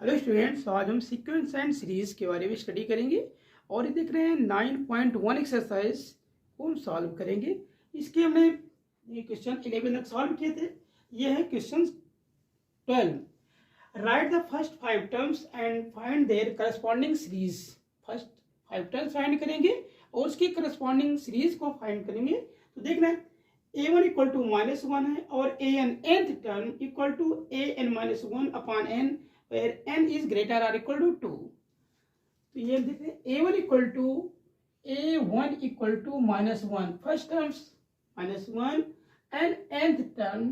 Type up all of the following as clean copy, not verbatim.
Hello students, आज हम sequence and series के बारे में स्टडी करेंगे और ये देख रहे हैं 9.1 एक्सरसाइज को हम सॉल्व करेंगे। इसके हमने ये क्वेश्चन 11 तक सॉल्व किए थे। ये है question 12। Right the first 5 terms and find their corresponding series. First 5 terms find करेंगे और उसकी करस्पॉन्डिंग सीरीज को फाइंड करेंगे। तो देखना है a1 इक्वल टू -1 है और an nth term equal to an -1 upon n where n is greater or equal to 2। तो ये देख रहे हैं a1 equal to -1 first terms -1 and nth term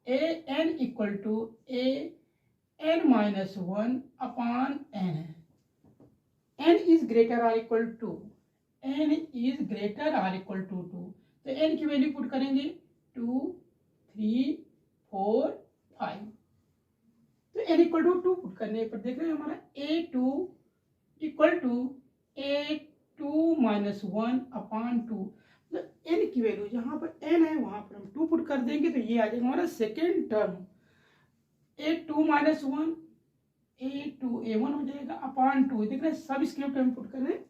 an equal to an -1 upon n है। n is greater or equal to 2। तो n की value put करेंगे 2, 3, 4, 5। तो n इक्वल टू 2 पुट करने पर देख रहे हैं हमारा a2 equal to a2 -1 upon 2। मतलब n की वैल्यू जहां पर n है वहां पर हम 2 पुट कर देंगे तो ये आ जाएगा हमारा second term a2 -1 a2 a1 हो जाएगा अपॉन 2। देख रहे हैं सब स्क्रिप्ट हम पुट कर रहे हैं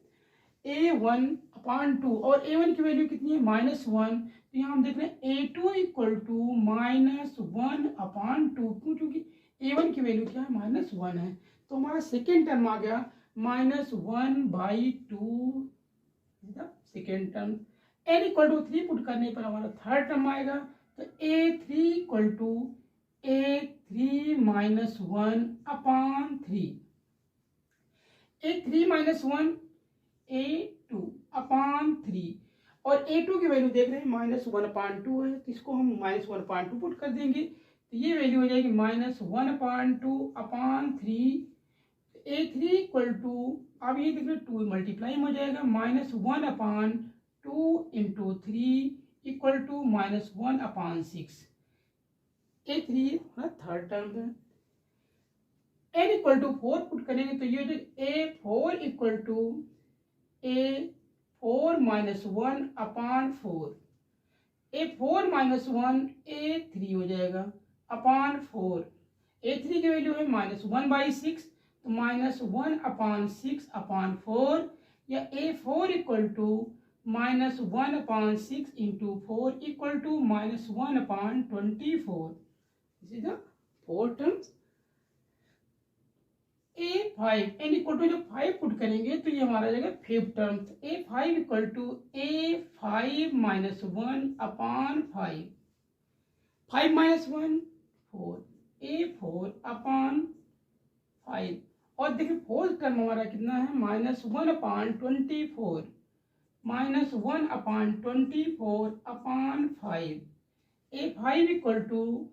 a1 अपॉन 2 और a1 की वैल्यू कितनी है -1। तो यहाँ हम देख रहे हैं a2 इक्वल टू -1 अपॉन 2 क्योंकि a1 की वैल्यू क्या है -1 है। तो हमारा सेकेंड टर्म आ गया -1/2 second term. n equal to 3 put करने पर हमारा थर्ड टर्म आएगा। तो a3 equal to a3 -1 upon 3। a3 -1 a2 upon 3 और a2 की वैल्यू देख रहे हैं -1/2 है तो इसको हम -1/2 पुट कर देंगे तो ये वैल्यू हो जाएगी -1/2 अपॉन 3। a3 इक्वल टू अब ये देख रहे 2 मल्टीप्लाई हो जाएगा -1/2 इंटू 3 इक्वल टू -1/6। a3 हमारा थर्ड टर्म है। n इक्वल टू 4 पुट करेंगे तो ये हो जाएगा a4 equal to a4 -1 upon 4। a4 -1 a3 हो जाएगा अपॉन 4। a3 की वैल्यू है -1/6 तो -1/6 अपॉन 4 या a4 equal to -1/6 into 4 equal to -1/24। This is the four terms. a5 n equal to जब 5 पुट करेंगे तो ये हमारा जाएगा fifth term. a5 equal to a5 -1 upon 5। 5 -1 4 a4 upon 5 और देखिए फोर्थ टर्म हमारा कितना है -1/24 -1/24 upon 5। a5 equal to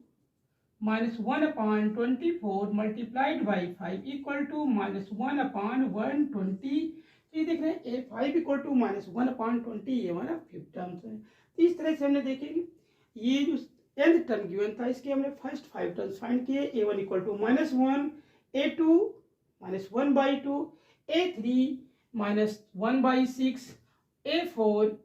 -1/24 multiplied by 5 equal to -1/120। तो ये देख रहे हैं a5 इक्वल टू -1/20 ये हमारा फिफ्थ टर्म है। तो इस तरह से हमने देखेंगे ये जो nth टर्म गिवन था इसके हमने फर्स्ट 5 टर्म्स फाइंड किए। a1 equal to -1 a2 -1/2 a3 -1/6 a4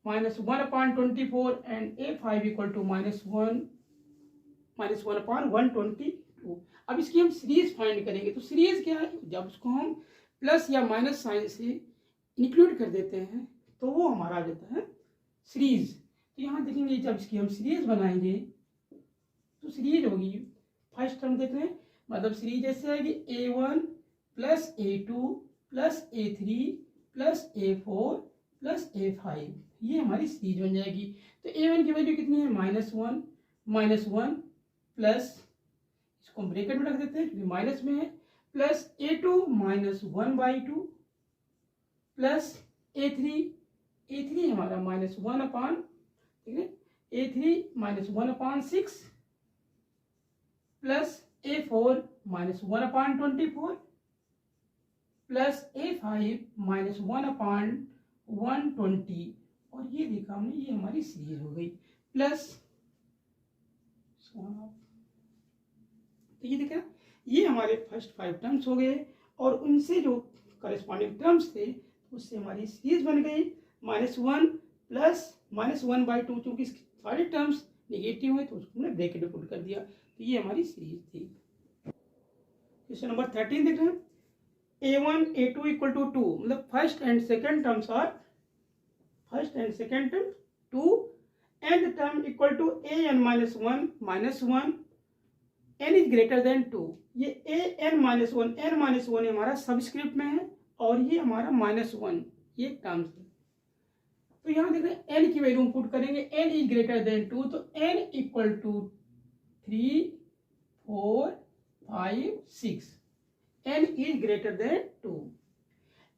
-1/24 and a5 equal to -1/122। अब इसकी हम सीरीज फाइंड करेंगे। तो सीरीज क्या है, जब उसको हम प्लस या माइनस साइन से इंक्लूड कर देते हैं तो वो हमारा आ जाता है सीरीज। तो यहाँ देखेंगे जब इसकी हम सीरीज बनाएंगे तो सीरीज होगी फर्स्ट टर्म देख रहे हैं मतलब सीरीज ऐसे आएगी a1 plus a2 plus a3 plus a4 plus a5 ये हमारी सीरीज बन जाएगी। तो a1 की वैल्यू कितनी है -1 प्लस इसको हम ब्रैकेट में रख देते हैं क्योंकि माइनस में है प्लस a2 -1/2 प्लस a3 हमारा -1 अपॉन ठीक है a3 -1/6 plus a4 -1/24 plus a5 -1/120 और ये देखा हमने ये हमारी सीरीज हो गई प्लस। तो ये देखा ये हमारे फर्स्ट 5 टर्म्स हो गए और उनसे जो करस्पॉन्डिंग टर्म्स थे उससे हमारी सीरीज बन गई -1 प्लस -1/2 क्योंकि सारे टर्म्स नेगेटिव है तो उसको हमने ब्रैकेट में पुट कर दिया। तो ये हमारी सीरीज थी। क्वेश्चन नंबर 13 देख रहे हैं। A1 A2 इक्वल टू 2, मतलब first and second terms are first and second term 2, nth term equal to an minus one n is greater than 2। ये an माइनस वन हमारा सबस्क्रिप्ट में है और ये हमारा -1 ये टर्म्स है। तो यहाँ देख रहे हैं n की वैल्यू पुट करेंगे, n इज ग्रेटर देन 2, तो n equal to 3 4 5 6, n is greater than 2।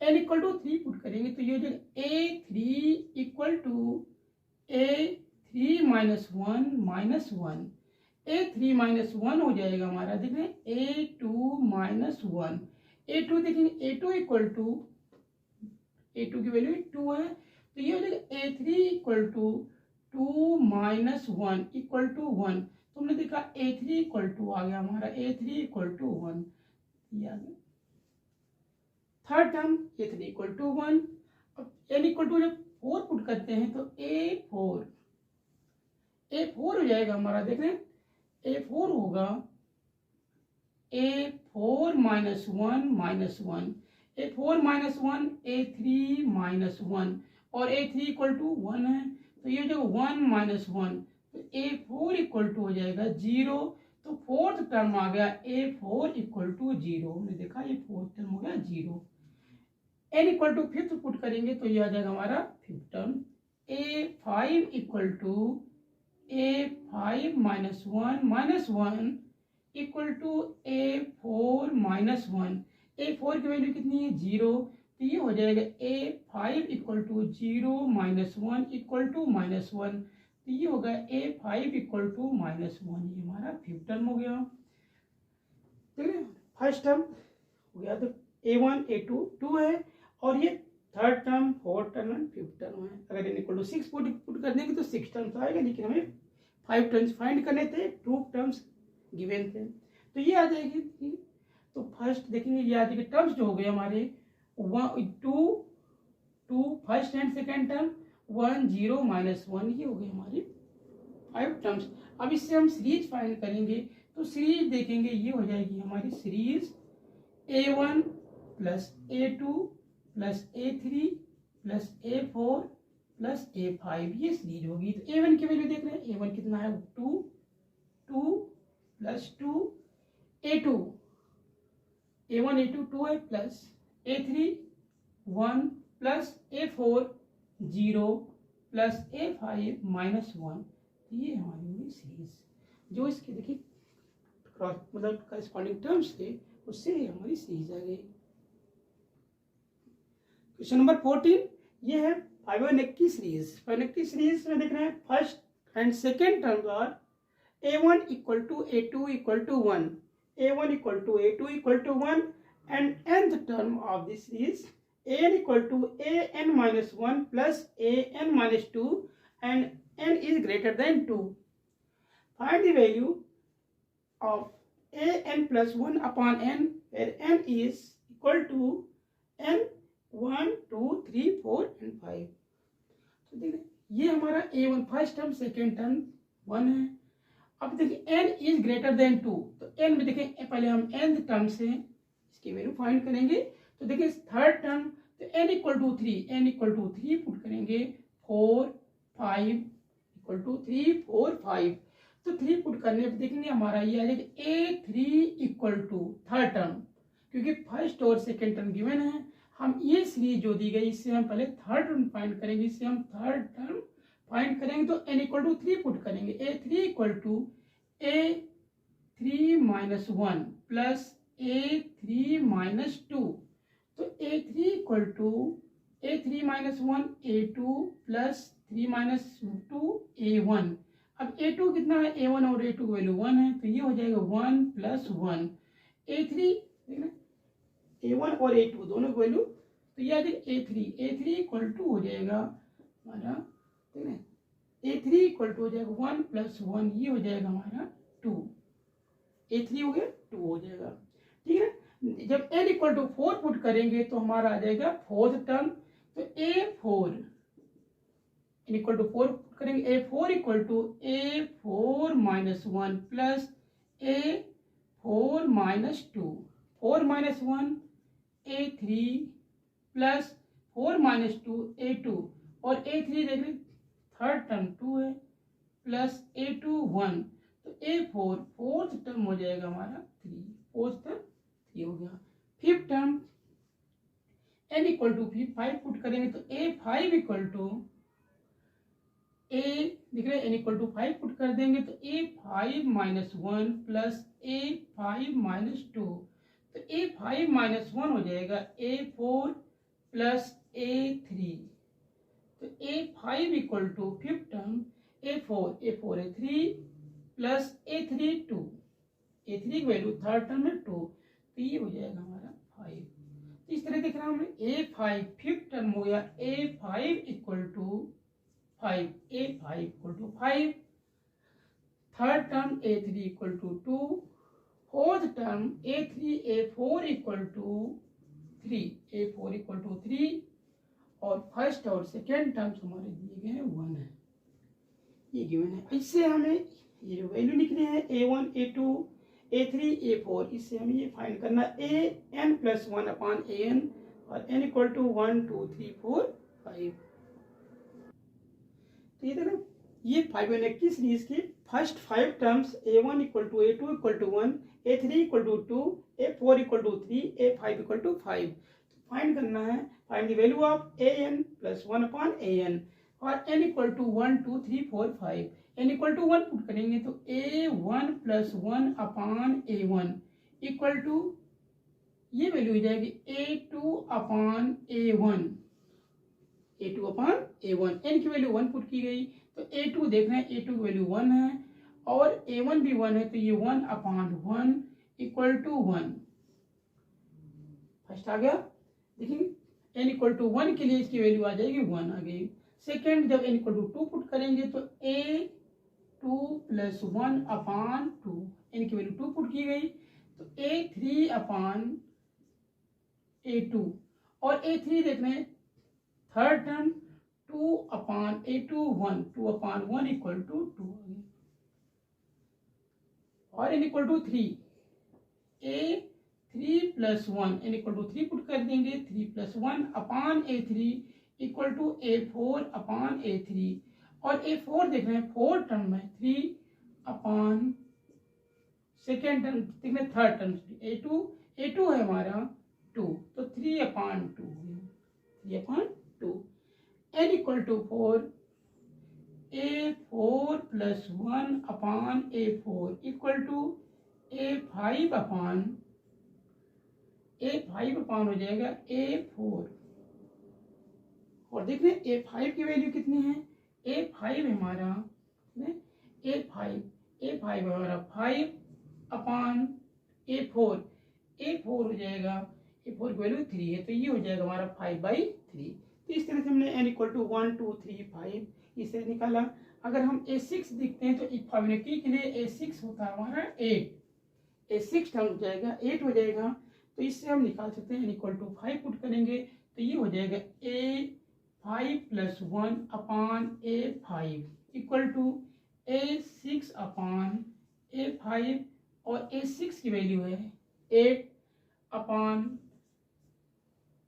n equal to 3 put करेंगे तो ये हो जाएगा a3 equal to a3 minus one, a3 minus one हो जाएगा हमारा, देख रहे हैं a2 माइनस वन, a2 देखेंगे a2 इक्वल टू a2 की वैल्यू 2 है, तो ये हो जाएगा a3 equal to 2 minus one equal to 1। तो हमने देखा a3 इक्वल टू आ गया हमारा, a3 इक्वल टू 1, ये आ गया। Third term a3 equal to 1। अब n इक्वल टू जब 4 पुट करते हैं तो a4 हो जाएगा हमारा, देख रहे हैं a4 होगा a4 minus one, a4 minus one a3 minus one, और a3 इक्वल टू 1 है, तो ये जो 1 माइनस वन, तो a4 इक्वल टू हो जाएगा 0। तो फोर्थ टर्म आ गया a4 इक्वल टू 0, हमने देखा ये फोर्थ टर्म हो गया 0। n equal to fifth put करेंगे तो ये आ जाएगा हमारा fifth term, a5 equal to a5 minus one equal to a4 minus one, a4 की वैल्यू कितनी है 0, तो ये हो जाएगा a5 equal to 0 minus one equal to -1, तो ये होगा a5 इक्वल टू -1, ये हमारा फिफ्थ टर्म हो गया। ठीक है, फर्स्ट टर्म हो गया, तो a1 a2 2 है, और ये third term fourth term and fifth term है। अगर n इक्वल टू 6 पुट कर देंगे तो 6 टर्म्स आएगा, लेकिन हमें 5 टर्म्स फाइंड करने थे, 2 टर्म्स गिवन थे, तो ये आ जाएगी। तो फर्स्ट देखेंगे ये आ जाएगी टर्म्स जो हो गए हमारे 2 फर्स्ट एंड सेकेंड टर्म, 1 0 -1, ये हो गई हमारी 5 टर्म्स। अब इससे हम सीरीज फाइंड करेंगे, तो सीरीज देखेंगे ये हो जाएगी हमारी series a1 plus a2 plus a3 plus a4 plus a5, ये सीरीज होगी। तो a1 की वैल्यू देख रहे हैं, a1 कितना है 2 प्लस 2, a1 a2 2 है, plus a3 1 plus a4 0 plus a5 -1, ये हमारी हुई सीरीज। जो इसके देखिए क्रॉस मतलब करस्पॉन्डिंग टर्म्स थे, उससे हमारी सीरीज आ गई। क्वेश्चन नंबर 14 ये है फाइबोनेक्की सीरीज। फाइबोनेक्की सीरीज में देख रहे हैं first and second terms are a1 equal to a2 equal to 1, a1 equal to a2 equal to 1, and nth term of this series an equal to an minus 1 plus an minus 2, and n is greater than 2। Find the value of an plus 1 upon n, where n is equal to n 1 2 3 4 and 5। तो देखिए ये हमारा a1 first term second term 1 है। अब देखिए n is greater than 2, तो n में देखिए पहले हम nth टर्म से इसकी वैल्यू फाइंड करेंगे। तो देखिए थर्ड टर्म, तो n इक्वल टू 3 पुट करेंगे, 4 5 इक्वल टू 3 4 5, तो 3 पुट करने पर देखेंगे हमारा ये आ जाएगा a3 equal to third term, क्योंकि फर्स्ट और सेकेंड टर्म गिवन है। हम ये सीरीज जो दी गई, इससे हम पहले थर्ड टर्म फाइंड करेंगे, इससे हम थर्ड टर्म फाइंड करेंगे, तो n इक्वल टू 3 पुट करेंगे, a3 equal to a3 minus 1 plus a3 minus 2, तो a3 equal to a3 minus 1 a2 plus 3 minus 2 a1। अब a2 कितना है, a1 और a2 वैल्यू 1 है, तो ये हो जाएगा 1 प्लस 1, a3 a1 और a2 दोनों की वैल्यू, तो ये आ जाएगा a3 इक्वल टू हो जाएगा हमारा, ठीक है, a3 इक्वल टू हो जाएगा 1 प्लस 1, ये हो जाएगा हमारा 2, a3 हो गया 2 हो जाएगा। ठीक है, जब n इक्वल टू 4 पुट करेंगे तो हमारा आ जाएगा फोर्थ टर्म, तो a4 n equal to 4 put करेंगे, a4 equal to a4 minus 1 plus a4 minus 2, 4 minus 1 A3 plus 4 minus 2 A2 और A3 देख लें थर्ड टर्म 2 है प्लस A2 1 तो A4 फोर्थ टर्म हो जाएगा हमारा 3, फोर्थ टर्म 3 हो गया। Fifth term n equal to 5 put करेंगे तो A5 इक्वल टू A दिख रहे हैं n इक्वल टू 5 पुट कर देंगे तो A5 minus 1 plus A5 minus 2 तो A5 माइनस 1 हो जाएगा A4 प्लस A3 तो A5 equal to fifth term A4 है 3 प्लस A3 2 A3 की वैल्यू थर्ड टर्म में 2 तो ये हो जाएगा हमारा 5। तो इस तरह देख रहा हूँ A5 फिफ्थ टर्म हो गया A5 equal to 5 A5 equal to 5 third term A3 equal to 2 fourth term A4 equal to 3 A4 equal to 3 और फर्स्ट और सेकेंड टर्म्स हमारे दिए गए हैं 1 है, ये गिवन है। इससे हमें ये जो वैल्यू लिखनी है A1 A2 A3 A4 इससे हमें ये फाइंड करना an प्लस 1 अपॉन an और n इक्वल टू 1 2 3 4 5। तो ये देखो ये 5 की सीरीज की first 5 terms A1 equal to A2 equal to 1 A3 equal to 2 A4 equal to 3 A5 equal to 5। Find करना है find the value of an plus 1 upon an और n equal to 1 2 3 4 5 n equal to 1 put करेंगे तो A1 plus 1 upon A1 equal to ये value हो जाएगी A2 upon A1 A2 upon A1 n की value 1 put की गई तो A2 देख रहे हैं A2 की वैल्यू 1 है और A1 भी 1 है तो ये 1 अपॉन 1 इक्वल टू 1 फर्स्ट आ गया। देखिए n इक्वल टू 1 के लिए इसकी वैल्यू आ जाएगी 1 आ गई। सेकेंड जब n इक्वल टू 2 पुट करेंगे तो A2 प्लस 1 अपॉन 2 n की वैल्यू 2 पुट की गई तो A3 अपॉन A2 और A3 देख रहे हैं third term 2 upon A2 1 2 upon 1 equal to 2 और n equal to 3 A3 plus 1 n equal to 3 put कर देंगे 3 plus 1 upon A3 equal to A4 upon A3 और A4 देख रहे हैं फोर्थ टर्म में 3 अपॉन सेकेंड टर्म देख रहे हैं थर्ड टर्म A2 है हमारा 2 तो 3 upon 2 3 upon 2 n equal to 4 A4 plus 1 upon A4 equal to A5 upon हो जाएगा A4 और देख रहे हैं A5 की वैल्यू कितनी है A5 हमारा A5 हमारा 5 अपॉन A4 हो जाएगा A4 की वैल्यू 3 है तो ये हो जाएगा हमारा 5/3। तो इस तरह से हमने n इक्वल टू 1 2 3 5 इसे निकाला। अगर हम A6 देखते हैं तो इक्वालिटी के लिए A6 होता है हमारा 8 A6 टर्म हो जाएगा 8 हो जाएगा तो इससे हम निकाल सकते हैं n इक्वल टू 5 पुट करेंगे तो ये हो जाएगा A5 plus 1 upon A5 equal to A6 upon A5 और A6 की वैल्यू है 8 अपॉन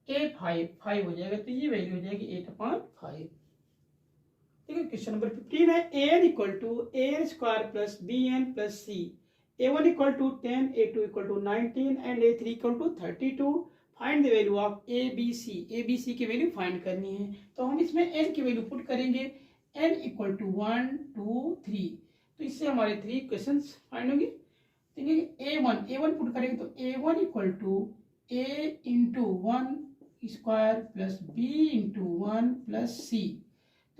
A5 5 हो जाएगा तो ये वैल्यू हो जाएगी 8 अपॉन 5। ठीक है क्वेश्चन नंबर 15 है an equal to an square plus bn plus c A1 equal to 10 A2 equal to 19 and A3 equal to 32 find the value of ABC की वैल्यू फाइंड करनी है। तो हम इसमें n की वैल्यू पुट करेंगे n equal to 1 2 3 तो इससे हमारे 3 क्वेश्चंस फाइंड होंगे। देखिए A1 पुट करेंगे तो A1 equal to A into 1 square plus B into 1 plus C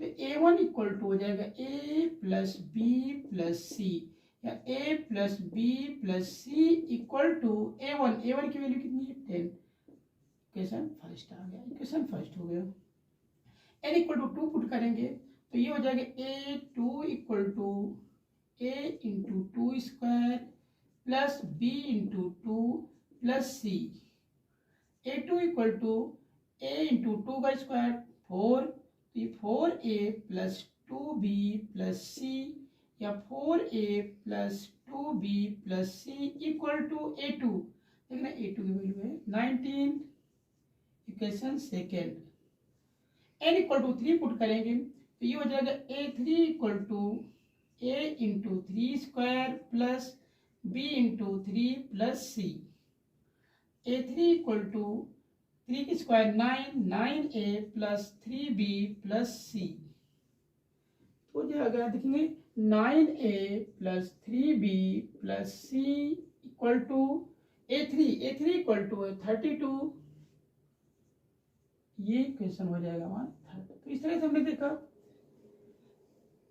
तो A1 इक्वल टू हो जाएगा A plus B plus C या A plus B plus C equal to A1 की value कितनी है 10। इक्वेशन फर्स्ट आ गया, इक्वेशन फर्स्ट हो गया। n इक्वल टू 2 पुट करेंगे तो ये हो जाएगा A2 equal to A into 2 square plus B into 2 plus C A2 equal to A into 2 का square 4 4A plus 2B plus C या 4A plus 2B plus C equal to A2 देखना A2 की value है 19, equation second. n equal to 3 put करेंगे तो ये हो जाएगा A3 equal to A into 3 square plus B into 3 plus C। A3 equal to 3 की square 9, 9A plus 3B plus C। तो जो अगर देखेंगे 9A plus 3B plus C equal to A3 equal to 32। ये इक्वेशन हो जाएगा हमारा 30। तो इस तरह से हमने देखा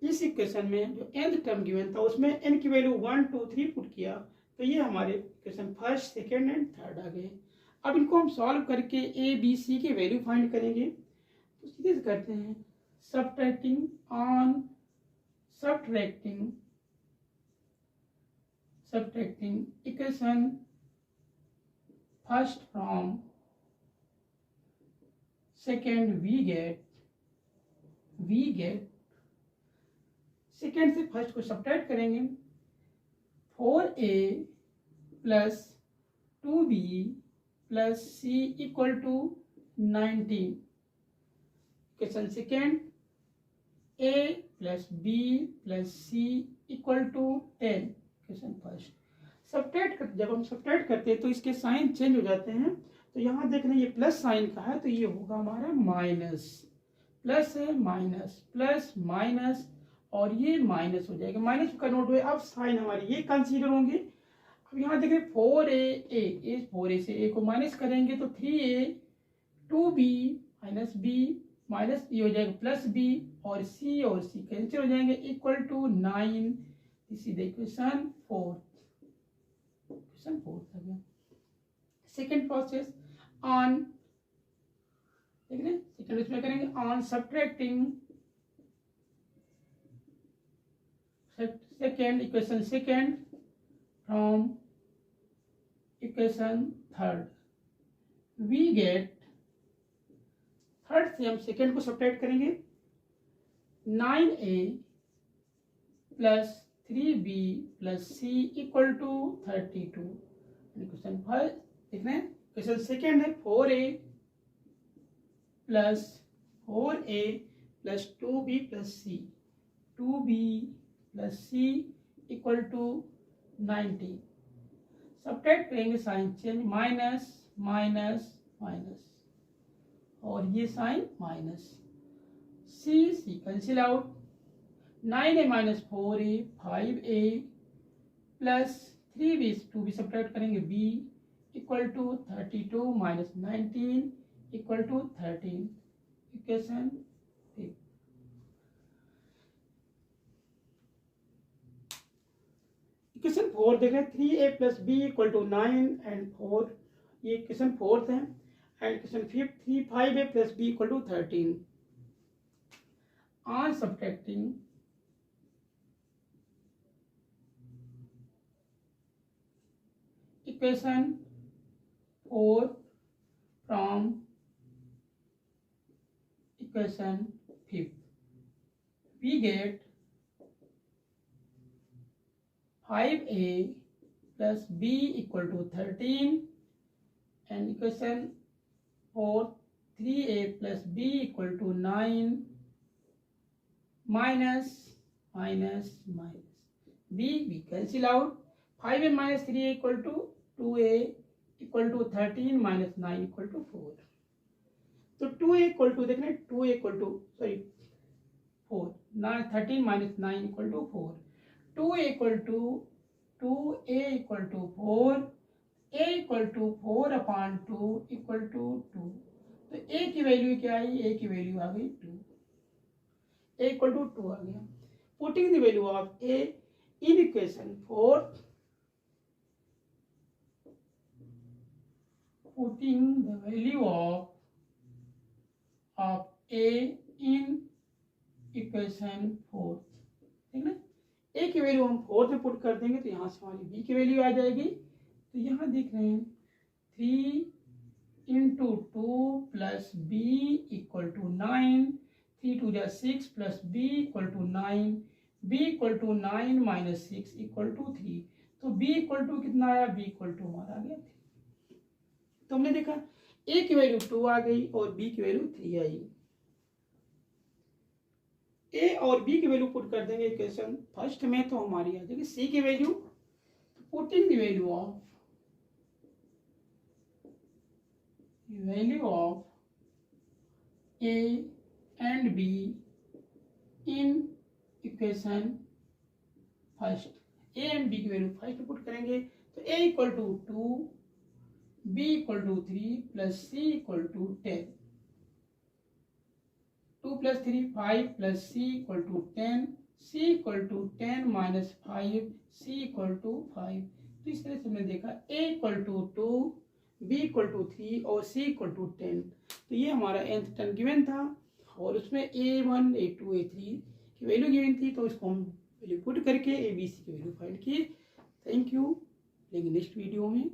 इस इक्वेशन में जो nth टर्म गिवन था उसमें n की वैल्यू 1 2 3 पुट किया तो ये हमारे equation first second and third आ गए। अब इनको हम सॉल्व करके a b c के वैल्यू फाइंड करेंगे। तो सीधे से करते हैं subtracting equation first from second we get second से फर्स्ट को सब्ट्रैक्ट करेंगे 4a plus 2b plus c equal to 19। Equation second a plus b plus c equal to 10। Equation first जब हम सब्ट्रैक्ट करते हैं तो इसके साइन चेंज हो जाते हैं। तो यहाँ देख रहे हैं ये प्लस साइन का है तो ये होगा हमारा माइनस, प्लस है माइनस, प्लस माइनस और ये माइनस हो जाएगा, माइनस का नोट हुए। अब साइन हमारी ये कंसीडर होंगे। अब यहाँ देखें 4a से a को माइनस करेंगे तो 3a 2b minus b minus ये हो जाएगा प्लस b और c कैंसिल हो जाएंगे equal to 9। This is the equation fourth आ गया। सेकेंड प्रोसेस ऑन देख रहे हैं सेकेंड इसमें करेंगे on subtracting second equation second from equation third we get third से हम सेकेंड को सब्ट्रैक्ट करेंगे 9a plus 3b plus c equal to 32। Question first देख रहे हैं क्वेश्चन सेकेंड है 4a plus 2b plus c 2b plus c equal to 90। Subtract करेंगे sign change minus minus minus और ये sign minus c cancel out 9a minus 4a 5a plus 3b 2b subtract करेंगे b equal to 32 minus 19 equal to 13। Equation equation four देख रहे हैं 3a plus b equal to 9 and 4। ये equation fourth है। And equation fifth 5a plus b equal to 13। On subtracting equation 4 from equation fifth we get 5a plus b equal to 13 and equation 4 3a plus b equal to 9 minus b we cancel out 5a minus 3a equal to 2a equal to 13 minus 9 equal to 4। तो 2a equal to देखने 2a equal to 4 13 minus 9 equal to 4। 2a equal to 4 a equal to 4 upon 2 equal to 2। तो a की value क्या आई a की value आ गई 2 a equal to 2 आ गया। Putting the value of a in equation 4 putting the value of a in equation 4 ठीक ना। a की value हम 4 में पुट कर देंगे तो यहाँ से हमारी b की वैल्यू आ जाएगी। तो यहाँ देख रहे हैं 3 into 2 plus b equal to 9 3 2 6 plus b equal to 9 b equal to 9 minus 6 equal to 3। तो b इक्वल टू कितना आया b इक्वल टू हमारा आ गया 3। तो हमने देखा ए की वैल्यू 2 आ गई और बी की वैल्यू 3 आई। ए और बी की वैल्यू पुट कर देंगे इक्वेशन फर्स्ट में, तो हमारी आ जाएगी सी की value, put in the value of A and B in equation first. A and B की वैल्यू फर्स्ट पुट करेंगे तो A equal to 2, B equal to 3 plus C equal to 10। 2 plus 3 5 plus C equal to 10, C equal to 10 minus 5, C equal to 5। तो इस तरह से हमने देखा A equal to 2, B equal to 3 और सी equal to 10। तो ये हमारा nth टर्म गिवन था और उसमें a1 a2 a3 की वैल्यू गिवन थी, तो इसको हम वैल्यू पुट करके a b c की वैल्यू फाइंड किए। थैंक यू, लेकिन नेक्स्ट वीडियो में